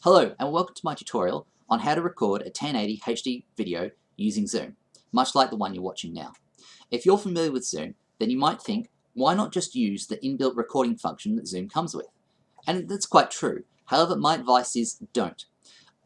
Hello and welcome to my tutorial on how to record a 1080 HD video using Zoom, much like the one you're watching now. If you're familiar with Zoom, then you might think, why not just use the inbuilt recording function that Zoom comes with? And that's quite true. However, my advice is don't.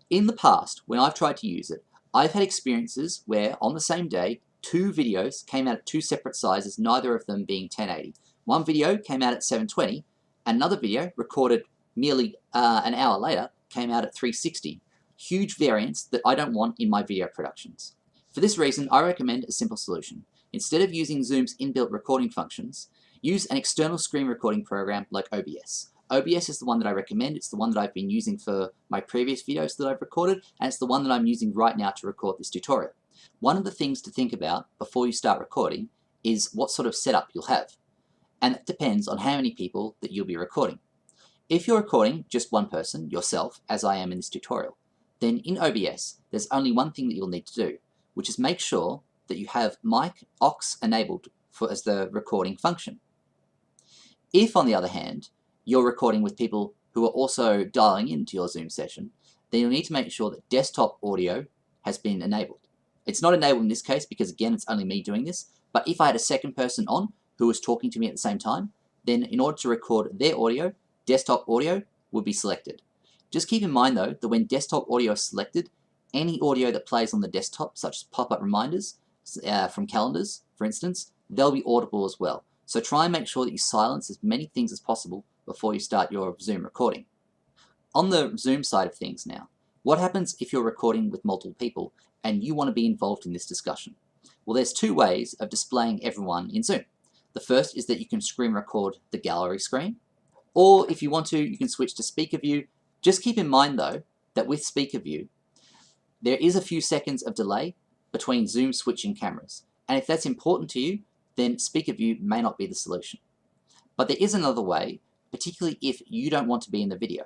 In the past, when I've tried to use it, I've had experiences where on the same day, two videos came out at two separate sizes, neither of them being 1080. One video came out at 720, and another video recorded merely an hour later came out at 360. Huge variance that I don't want in my video productions. For this reason, I recommend a simple solution. Instead of using Zoom's inbuilt recording functions, use an external screen recording program like OBS. OBS is the one that I recommend. It's the one that I've been using for my previous videos that I've recorded, and it's the one that I'm using right now to record this tutorial. One of the things to think about before you start recording is what sort of setup you'll have. And that depends on how many people that you'll be recording. If you're recording just one person, yourself, as I am in this tutorial, then in OBS, there's only one thing that you'll need to do, which is make sure that you have mic aux enabled as the recording function. If, on the other hand, you're recording with people who are also dialing into your Zoom session, then you'll need to make sure that desktop audio has been enabled. It's not enabled in this case because, again, it's only me doing this, but if I had a second person on who was talking to me at the same time, then in order to record their audio, desktop audio would be selected. Just keep in mind though that when desktop audio is selected, any audio that plays on the desktop, such as pop-up reminders from calendars, for instance, they'll be audible as well. So try and make sure that you silence as many things as possible before you start your Zoom recording. On the Zoom side of things now, what happens if you're recording with multiple people and you want to be involved in this discussion? Well, there's two ways of displaying everyone in Zoom. The first is that you can screen record the gallery screen, or if you want to, you can switch to speaker view. Just keep in mind though, that with speaker view, there is a few seconds of delay between Zoom switching cameras. And if that's important to you, then speaker view may not be the solution. But there is another way, particularly if you don't want to be in the video.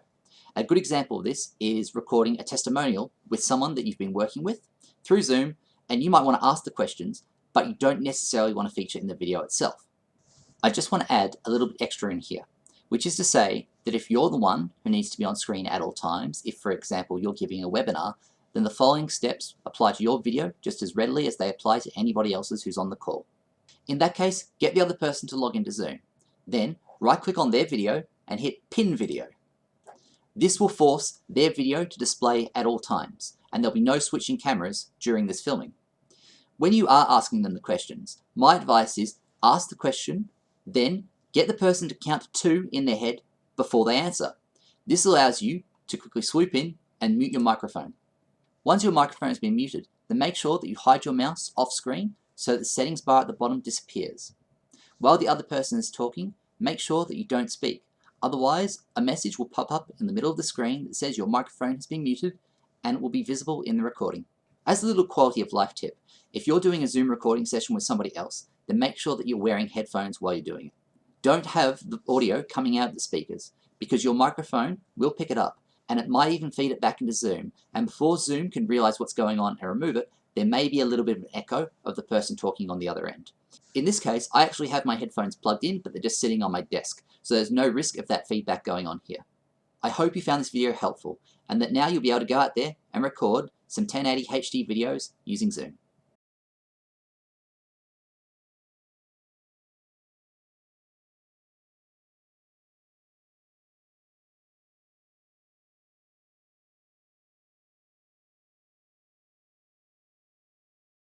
A good example of this is recording a testimonial with someone that you've been working with through Zoom, and you might want to ask the questions, but you don't necessarily want to feature in the video itself. I just want to add a little bit extra in here, which is to say that if you're the one who needs to be on screen at all times, if for example you're giving a webinar, then the following steps apply to your video just as readily as they apply to anybody else's who's on the call. In that case, get the other person to log into Zoom. Then right-click on their video and hit Pin Video. This will force their video to display at all times, and there'll be no switching cameras during this filming. When you are asking them the questions, my advice is ask the question, then get the person to count to 2 in their head before they answer. This allows you to quickly swoop in and mute your microphone. Once your microphone has been muted, then make sure that you hide your mouse off screen so that the settings bar at the bottom disappears. While the other person is talking, make sure that you don't speak. Otherwise, a message will pop up in the middle of the screen that says your microphone has been muted, and it will be visible in the recording. As a little quality of life tip, if you're doing a Zoom recording session with somebody else, then make sure that you're wearing headphones while you're doing it. Don't have the audio coming out of the speakers, because your microphone will pick it up, and it might even feed it back into Zoom, and before Zoom can realize what's going on and remove it, there may be a little bit of an echo of the person talking on the other end. In this case, I actually have my headphones plugged in, but they're just sitting on my desk, so there's no risk of that feedback going on here. I hope you found this video helpful, and that now you'll be able to go out there and record some 1080 HD videos using Zoom.